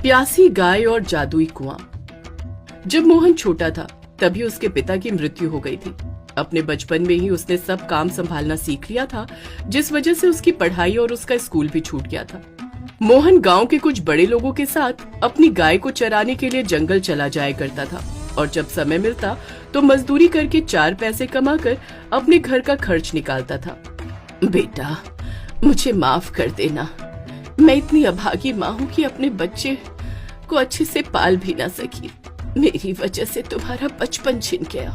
प्यासी गाय और जादुई कुआं। जब मोहन छोटा था तभी उसके पिता की मृत्यु हो गई थी। अपने बचपन में ही उसने सब काम संभालना सीख लिया था, जिस वजह से उसकी पढ़ाई और उसका स्कूल भी छूट गया था। मोहन गांव के कुछ बड़े लोगों के साथ अपनी गाय को चराने के लिए जंगल चला जाया करता था और जब समय मिलता तो मजदूरी करके 4 पैसे कमाकर अपने घर का खर्च निकालता था। बेटा, मुझे माफ कर देना। मैं इतनी अभागी माँ हूँ कि अपने बच्चे को अच्छे से पाल भी ना सकी। मेरी वजह से तुम्हारा बचपन छिन गया।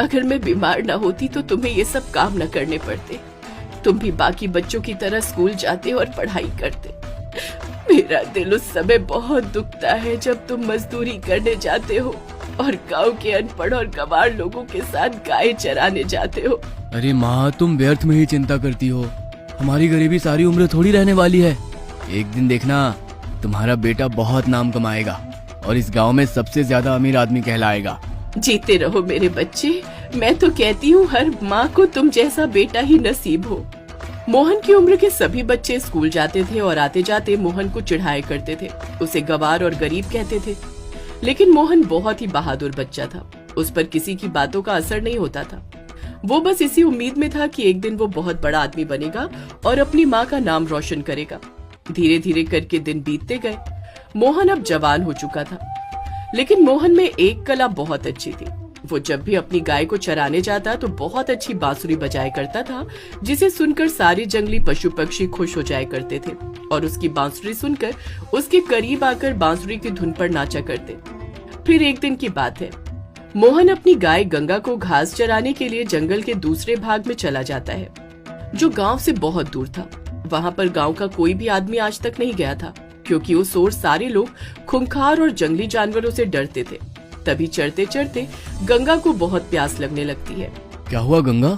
अगर मैं बीमार ना होती तो तुम्हें ये सब काम न करने पड़ते। तुम भी बाकी बच्चों की तरह स्कूल जाते और पढ़ाई करते। मेरा दिल उस समय बहुत दुखता है जब तुम मजदूरी करने जाते हो और गांव के अनपढ़ और गंवार लोगों के साथ गाय चराने जाते हो। अरे माँ, तुम व्यर्थ में ही चिंता करती हो। हमारी गरीबी सारी उम्र थोड़ी रहने वाली है। एक दिन देखना, तुम्हारा बेटा बहुत नाम कमाएगा और इस गांव में सबसे ज्यादा अमीर आदमी कहलाएगा। जीते रहो मेरे बच्चे। मैं तो कहती हूँ हर माँ को तुम जैसा बेटा ही नसीब हो। मोहन की उम्र के सभी बच्चे स्कूल जाते थे और आते जाते मोहन को चिढ़ाया करते थे, उसे गंवार और गरीब कहते थे। लेकिन मोहन बहुत ही बहादुर बच्चा था। उस पर किसी की बातों का असर नहीं होता था। वो बस इसी उम्मीद में था कि एक दिन वो बहुत बड़ा आदमी बनेगा और अपनी माँ का नाम रोशन करेगा। धीरे धीरे करके दिन बीतते गए। मोहन अब जवान हो चुका था, लेकिन मोहन में एक कला बहुत अच्छी थी। वो जब भी अपनी गाय को चराने जाता तो बहुत अच्छी बांसुरी बजाया करता था, जिसे सुनकर सारे जंगली पशु पक्षी खुश हो जाया करते थे और उसकी बांसुरी सुनकर उसके करीब आकर बांसुरी की धुन पर नाचा करते। फिर एक दिन की बात है, मोहन अपनी गाय गंगा को घास चराने के लिए जंगल के दूसरे भाग में चला जाता है, जो गांव से बहुत दूर था। वहां पर गांव का कोई भी आदमी आज तक नहीं गया था, क्योंकि उस ओर सारे लोग खूंखार और जंगली जानवरों से डरते थे। तभी चढ़ते चढ़ते गंगा को बहुत प्यास लगने लगती है। क्या हुआ गंगा?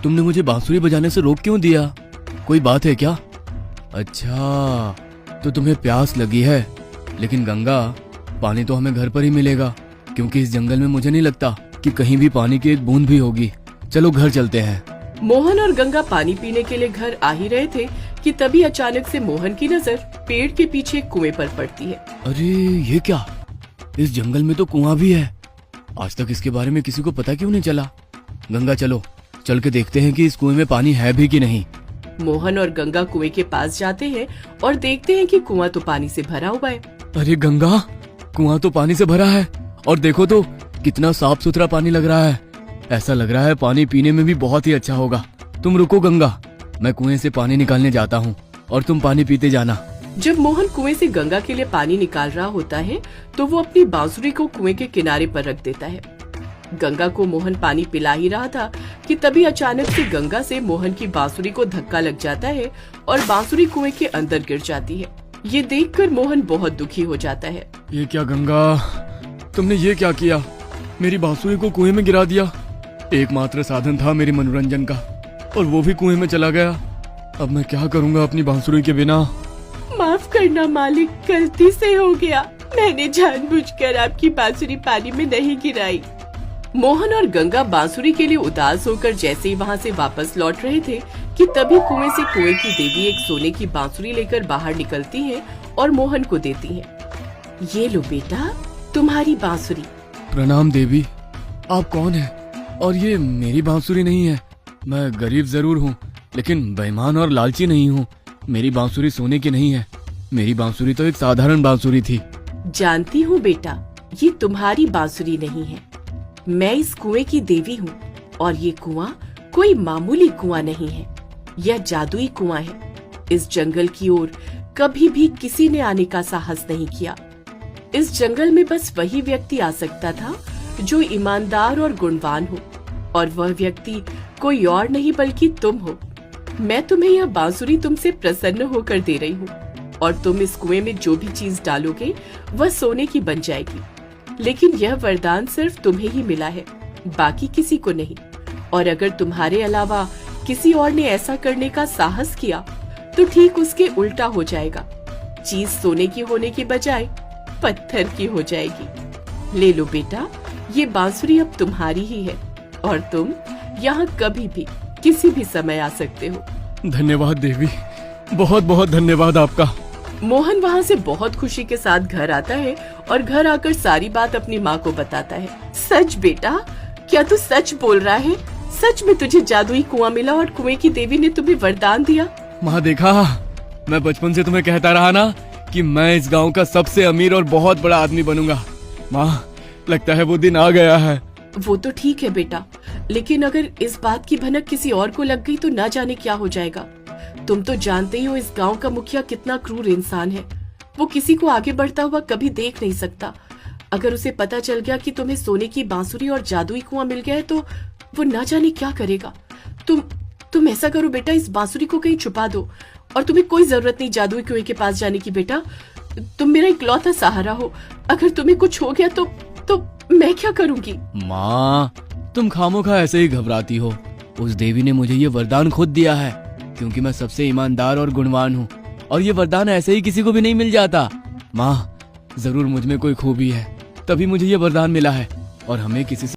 तुमने मुझे बांसुरी बजाने से रोक क्यों दिया? कोई बात है क्या? अच्छा, तो तुम्हें प्यास लगी है। लेकिन गंगा, पानी तो हमें घर पर ही मिलेगा, क्योंकि इस जंगल में मुझे नहीं लगता कि कहीं भी पानी की एक बूंद भी होगी। चलो घर चलते हैं। मोहन और गंगा पानी पीने के लिए घर आ ही रहे थे कि तभी अचानक से मोहन की नजर पेड़ के पीछे कुएं पर पड़ती है। अरे ये क्या? इस जंगल में तो कुआं भी है। आज तक इसके बारे में किसी को पता क्यों नहीं चला? गंगा, चलो चल के देखते हैं कि इस कुएं में पानी है भी कि नहीं। मोहन और गंगा कुएं के पास जाते हैं और देखते हैं कि कुआं तो पानी से भरा हुआ है। अरे गंगा, कुआं तो पानी से भरा है और देखो तो कितना साफ सुथरा पानी लग रहा है। ऐसा लग रहा है पानी पीने में भी बहुत ही अच्छा होगा। तुम रुको गंगा, मैं कुएं से पानी निकालने जाता हूँ और तुम पानी पीते जाना। जब मोहन कुएं से गंगा के लिए पानी निकाल रहा होता है तो वो अपनी बांसुरी को कुएं के किनारे पर रख देता है। गंगा को मोहन पानी पिला ही रहा था कि तभी अचानक से गंगा से मोहन की बांसुरी को धक्का लग जाता है और बांसुरी कुएं के अंदर गिर जाती है। ये देखकर मोहन बहुत दुखी हो जाता है। ये क्या गंगा, तुमने ये क्या किया? मेरी बांसुरी को कुएं में गिरा दिया। एकमात्र साधन था मेरे मनोरंजन का और वो भी कुएं में चला गया। अब मैं क्या करूंगा अपनी बांसुरी के बिना? माफ करना मालिक, गलती से हो गया। मैंने जानबूझकर आपकी बांसुरी पानी में नहीं गिराई। मोहन और गंगा बांसुरी के लिए उदास होकर जैसे ही वहाँ से वापस लौट रहे थे कि तभी कुएं से कुएं की देवी एक सोने की बांसुरी लेकर बाहर निकलती है और मोहन को देती है। ये लो बेटा, तुम्हारी बांसुरी। प्रणाम देवी, आप कौन है? और ये मेरी बांसुरी नहीं है। मैं गरीब जरूर हूँ, लेकिन बेईमान और लालची नहीं हूँ। मेरी बांसुरी सोने की नहीं है। मेरी बांसुरी तो एक साधारण बांसुरी थी। जानती हूँ बेटा, ये तुम्हारी बांसुरी नहीं है। मैं इस कुएं की देवी हूँ और ये कुआं कोई मामूली कुआं नहीं है। यह जादुई कुआं है। इस जंगल की ओर कभी भी किसी ने आने का साहस नहीं किया। इस जंगल में बस वही व्यक्ति आ सकता था जो ईमानदार और गुणवान हो, और वह व्यक्ति कोई और नहीं बल्कि तुम हो। मैं तुम्हें यह बांसुरी तुमसे प्रसन्न होकर दे रही हूँ और तुम इस कुएं में जो भी चीज डालोगे वह सोने की बन जाएगी। लेकिन यह वरदान सिर्फ तुम्हें ही मिला है, बाकी किसी को नहीं। और अगर तुम्हारे अलावा किसी और ने ऐसा करने का साहस किया तो ठीक उसके उल्टा हो जाएगा। चीज सोने की होने की बजाय पत्थर की हो जाएगी। ले लो बेटा, ये बांसुरी अब तुम्हारी ही है और तुम यहाँ कभी भी किसी भी समय आ सकते हो। धन्यवाद देवी, बहुत बहुत धन्यवाद आपका। मोहन वहाँ से बहुत खुशी के साथ घर आता है और घर आकर सारी बात अपनी माँ को बताता है। सच बेटा, क्या तू सच बोल रहा है? सच में तुझे जादुई कुआं मिला और कुएं की देवी ने तुम्हें वरदान दिया? माँ देखा, मैं बचपन से तुम्हें कहता रहा ना कि मैं इस गांव का सबसे अमीर और बहुत बड़ा आदमी बनूंगा। माँ, लगता है वो दिन आ गया है। वो तो ठीक है बेटा, लेकिन अगर इस बात की भनक किसी और को लग गई तो ना जाने क्या हो जाएगा। तुम तो जानते ही हो इस गांव का मुखिया कितना क्रूर इंसान है। वो किसी को आगे बढ़ता हुआ कभी देख नहीं सकता। अगर उसे पता चल गया कि तुम्हें सोने की बांसुरी और जादुई कुआं मिल गया है तो वो ना जाने क्या करेगा। तुम ऐसा करो बेटा, इस बांसुरी को कहीं छुपा दो और तुम्हें कोई जरूरत नहीं जादुई कुएं के पास जाने की। बेटा, तुम मेरा इकलौता सहारा हो। अगर तुम्हें कुछ हो गया तो मैं क्या करूंगी? माँ, तुम खामोखा ऐसे ही घबराती हो। उस देवी ने मुझे ये वरदान खुद दिया है, क्योंकि मैं सबसे ईमानदार और गुणवान हूँ, और ये वरदान ऐसे ही किसी को भी नहीं मिल जाता। माँ, जरूर मुझ में कोई खूबी है, तभी मुझे ये वरदान मिला है, और हमें किसी से